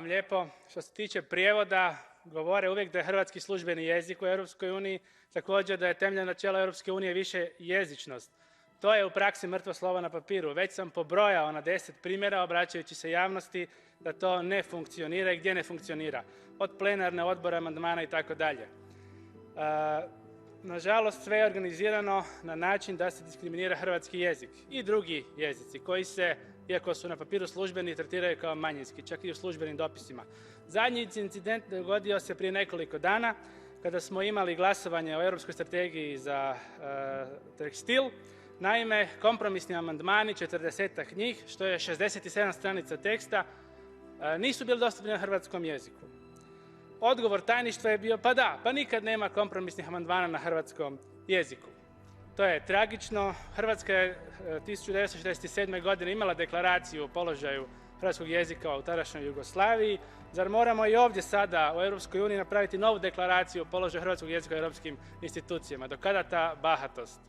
lijepo. Što se tiče prijevoda, govore uvijek da je hrvatski službeni jezik u Europskoj uniji, također da je temeljno načelo Europske unije više jezičnost. To je u praksi mrtvo slovo na papiru. Već sam pobrojao na 10 primjera, obraćajući se javnosti, da to ne funkcionira i gdje ne funkcionira. Od plenarne, odbora, amandmana i tako dalje. Nažalost, sve je organizirano na način da se diskriminira hrvatski jezik i drugi jezici koji se, iako su na papiru službeni, tretiraju kao manjinski, čak i u službenim dopisima. Zadnji incident dogodio se prije nekoliko dana kada smo imali glasovanje o Europskoj strategiji za tekstil. Naime, kompromisni amandmani, 40-ak njih, što je 67 stranica teksta, nisu bili dostupni na hrvatskom jeziku. Odgovor tajništva je bio, pa da, pa nikad nema kompromisnih amandmana na hrvatskom jeziku. To je tragično. Hrvatska je 1967. godine imala deklaraciju o položaju hrvatskog jezika u tadašnjoj Jugoslaviji. Zar moramo i ovdje sada u Europskoj uniji napraviti novu deklaraciju o položaju hrvatskog jezika u europskim institucijama? Do kada ta bahatost?